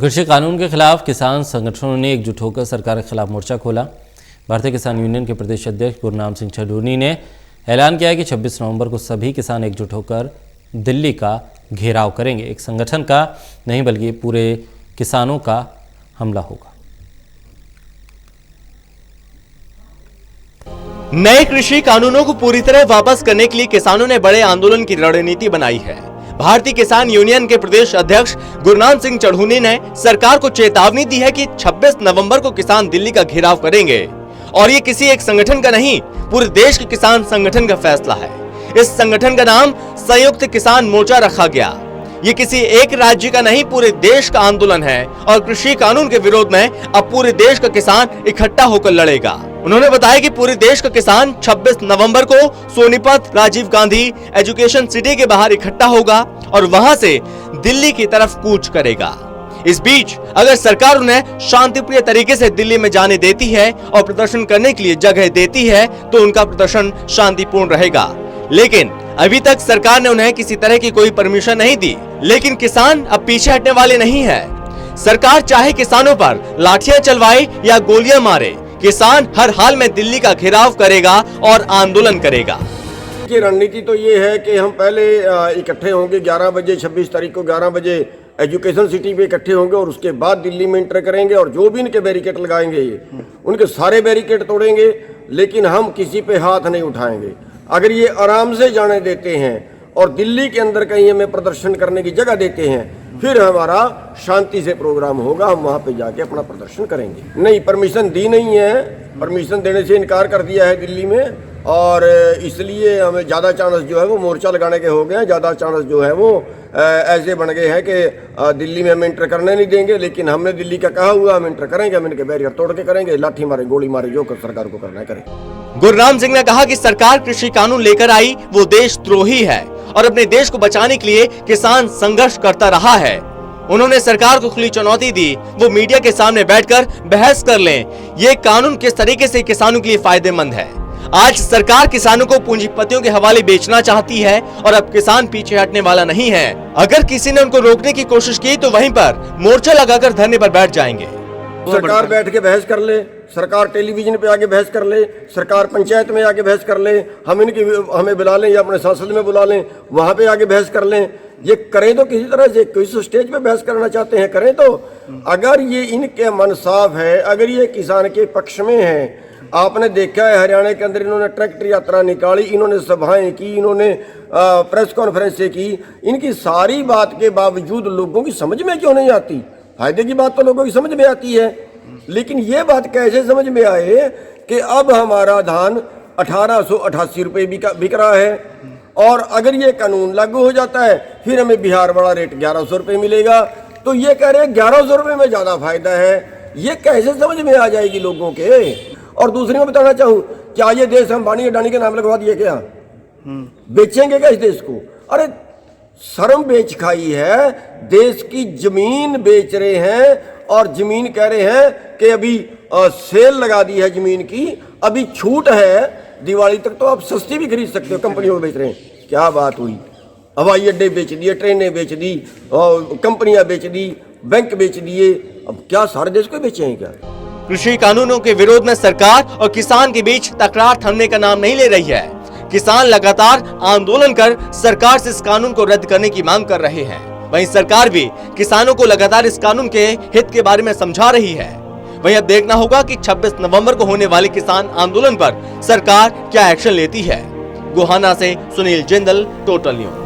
कृषि कानून के खिलाफ किसान संगठनों ने एकजुट होकर सरकार के खिलाफ मोर्चा खोला। भारतीय किसान यूनियन के प्रदेश अध्यक्ष गुरनाम सिंह चढ़ूनी ने ऐलान किया है कि 26 नवंबर को सभी किसान एकजुट होकर दिल्ली का घेराव करेंगे। एक संगठन का नहीं बल्कि पूरे किसानों का हमला होगा। नए कृषि कानूनों को पूरी तरह वापस करने के लिए किसानों ने बड़े आंदोलन की रणनीति बनाई है। भारतीय किसान यूनियन के प्रदेश अध्यक्ष गुरनाम सिंह चढ़ूनी ने सरकार को चेतावनी दी है कि 26 नवंबर को किसान दिल्ली का घेराव करेंगे और ये किसी एक संगठन का नहीं, पूरे देश के किसान संगठन का फैसला है। इस संगठन का नाम संयुक्त किसान मोर्चा रखा गया। ये किसी एक राज्य का नहीं, पूरे देश का आंदोलन है और कृषि कानून के विरोध में अब पूरे देश का किसान इकट्ठा होकर लड़ेगा। उन्होंने बताया कि पूरे देश का किसान 26 नवंबर को सोनीपत राजीव गांधी एजुकेशन सिटी के बाहर इकट्ठा होगा और वहां से दिल्ली की तरफ कूच करेगा। इस बीच अगर सरकार उन्हें शांतिप्रिय तरीके से दिल्ली में जाने देती है और प्रदर्शन करने के लिए जगह देती है तो उनका प्रदर्शन शांतिपूर्ण रहेगा। लेकिन अभी तक सरकार ने उन्हें किसी तरह की कोई परमिशन नहीं दी। लेकिन किसान अब पीछे हटने वाले नहीं है। सरकार चाहे किसानों पर लाठियां चलवाए या गोलियां मारे, किसान हर हाल में दिल्ली का घेराव करेगा और आंदोलन करेगा। की रणनीति तो ये है कि हम पहले इकट्ठे होंगे 11 बजे, 26 तारीख को 11 बजे एजुकेशन सिटी पे इकट्ठे होंगे और उसके बाद दिल्ली में इंटर करेंगे और जो भी इनके बैरिकेड लगाएंगे उनके सारे बैरिकेड तोड़ेंगे, लेकिन हम किसी पे हाथ नहीं उठाएंगे। अगर ये आराम से जाने देते हैं और दिल्ली के अंदर कहीं हमें प्रदर्शन करने की जगह देते हैं, फिर हमारा शांति से प्रोग्राम होगा, हम वहाँ पे जाके अपना प्रदर्शन करेंगे। नहीं, परमिशन दी नहीं है, परमिशन देने से इनकार कर दिया है दिल्ली में और इसलिए हमें ज़्यादा चांस जो है वो मोर्चा लगाने के हो गए हैं। ज़्यादा चांस जो है वो ऐसे बन गए हैं कि दिल्ली में हम इंटर करने नहीं देंगे, लेकिन हमने दिल्ली का कहा हुआ हम इंटर करेंगे, हम इनके बैरियर तोड़ के करेंगे, लाठी मारे, गोली मारे, जो सरकार को करना है करें। गुरनाम सिंह ने कहा कि सरकार कृषि कानून लेकर आई वो देशद्रोही है और अपने देश को बचाने के लिए किसान संघर्ष करता रहा है। उन्होंने सरकार को खुली चुनौती दी, वो मीडिया के सामने बैठकर बहस कर लें, ये कानून किस तरीके से किसानों के लिए फायदेमंद है। आज सरकार किसानों को पूंजीपतियों के हवाले बेचना चाहती है और अब किसान पीछे हटने वाला नहीं है। अगर किसी ने उनको रोकने की कोशिश की तो वहीं पर मोर्चा लगाकर धरने पर बैठ जाएंगे। सरकार बैठ के बहस कर ले, सरकार टेलीविजन पे आके बहस कर ले, सरकार पंचायत में आके बहस कर ले, हमें बुला लें या अपने संसद में बुला लें, वहां पे आके बहस कर लें। ये करें तो किसी तरह से, किसी स्टेज पे बहस करना चाहते हैं करें तो। अगर ये इनके मन साफ है, अगर ये किसान के पक्ष में है, आपने देखा है हरियाणा के अंदर इन्होंने ट्रैक्टर यात्रा निकाली, इन्होंने सभाएं की, इन्होंने प्रेस कॉन्फ्रेंसें की, इनकी सारी बात के बावजूद लोगों की समझ में क्यों नहीं आती? फायदे की बात तो लोगों की समझ में आती है, लेकिन ये बात कैसे समझ में आए कि अब हमारा धान 1888 रुपये बिक रहा है और अगर ये कानून लागू हो जाता है फिर हमें बिहार वाला रेट 1100 रुपये मिलेगा, तो ये कह रहे हैं 1100 रुपये में ज़्यादा फायदा है। ये कैसे समझ में आ जाएगी लोगों के? और दूसरी में बताना चाहूँ, क्या ये देश हम बानी अडानी के नाम लगवा दिए क्या? बेचेंगे क्या इस देश को? अरे शर्म बेच खाई है, देश की जमीन बेच रहे हैं और जमीन कह रहे हैं कि अभी सेल लगा दी है जमीन की, अभी छूट है, दिवाली तक तो आप सस्ती भी खरीद सकते हो, कंपनियों में बेच रहे हैं। क्या बात हुई? हवाई अड्डे बेच दिए, ट्रेनें बेच दी, कंपनियां बेच दी, बैंक बेच दिए, अब क्या सारे देश को बेचे हैं क्या? कृषि कानूनों के विरोध में सरकार और किसान के बीच तकरार थमने का नाम नहीं ले रही है। किसान लगातार आंदोलन कर सरकार से इस कानून को रद्द करने की मांग कर रहे हैं। वहीं सरकार भी किसानों को लगातार इस कानून के हित के बारे में समझा रही है। वहीं अब देखना होगा कि 26 नवंबर को होने वाले किसान आंदोलन पर सरकार क्या एक्शन लेती है। गोहाना से सुनील जिंदल, टोटल न्यूज।